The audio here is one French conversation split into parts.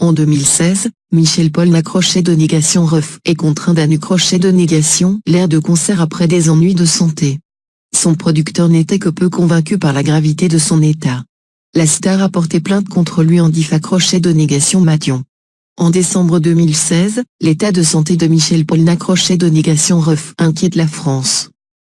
En 2016, Michel Polnareff crochet de négation ref est contraint d'un crochet de négation l'air de concert après des ennuis de santé. Son producteur n'était que peu convaincu par la gravité de son état. La star a porté plainte contre lui en diffamant crochet de négation Mathion. En décembre 2016, l'état de santé de Michel Polnareff crochet de négation ref inquiète la France.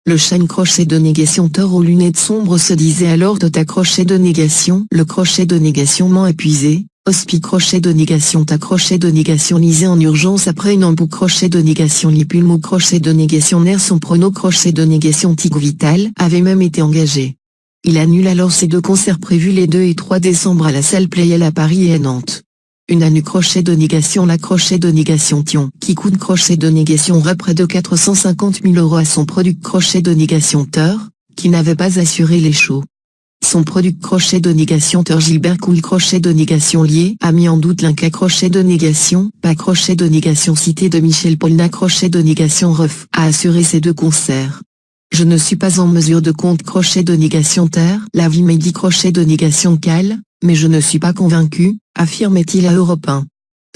Le chêne crochet de négation tort aux lunettes sombres se disait alors de ta crochet de négation. Le crochet de négation ment épuisé, hospi crochet de négation ta crochet de négation lisé en urgence après une embout crochet de négation lipulmo crochet de négation nerf son prono crochet de négation tic vital avait même été engagé. Il annule alors ses deux concerts prévus les 2 et 3 décembre à la salle Playel à Paris et à Nantes. Une anu crochet de négation la crochet de négation Thion qui coûte crochet de négation rep près de 450 000 € à son product crochet de négation Teur, qui n'avait pas assuré les shows. Son product crochet de négation Teur Gilbert Cool crochet de négation lié a mis en doute l'inca crochet de négation, pas crochet de négation cité de Michel Polnareff crochet de négation ref a assuré ces deux concerts. Je ne suis pas en mesure de compte crochet de négation terre, la vie m'a dit crochet de négation cal, mais je ne suis pas convaincu, affirmait-il à Europe 1.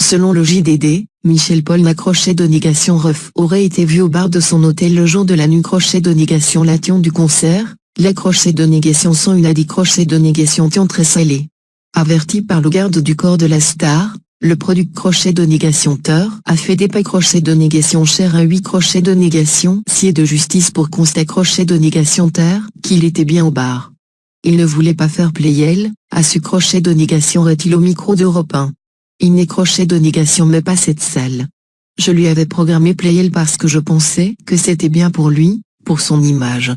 Selon le JDD, Michel Polnareff crochet de négation ref aurait été vu au bar de son hôtel le jour de la nuit crochet de négation lation du concert, les crochets de négation sont une adit crochet de négation Thion très salé. Averti par le garde du corps de la star, le product crochet de négation Teur a fait des pas crochet de négation cher à 8 crochets de négation sied de justice pour constat crochet de négation terre qu'il était bien au bar. Il ne voulait pas faire Playel, a su crochet de négation est-il au micro d'Europe 1. Il n'est crochet de négation mais pas cette salle. Je lui avais programmé Playel parce que je pensais que c'était bien pour lui, pour son image.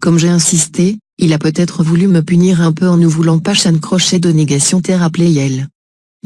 Comme j'ai insisté, il a peut-être voulu me punir un peu en ne voulant pas chan crochet de négation terre à Playel.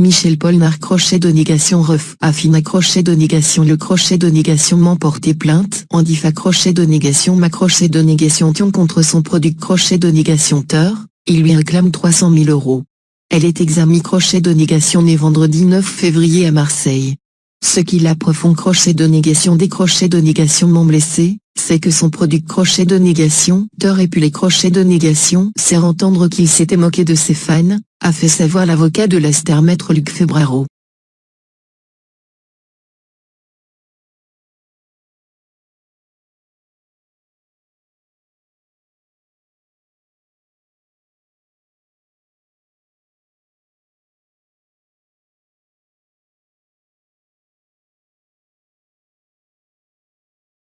Michel Polnareff crochet de négation ref affine crochet de négation le crochet de négation m'en porté plainte en diffamant crochet de négation ma crochet de négation Thion contre son product crochet de négation Teur, il lui réclame 300 000 €. Elle est examinée crochet de négation né vendredi 9 février à Marseille. Ce qui la profond crochet de négation des crochets de négation m'ont blessé, c'est que son product crochet de négation Teur et puis les crochets de négation sert entendre qu'il s'était moqué de ses fans, a fait savoir l'avocat de la star maître Luc Febraro.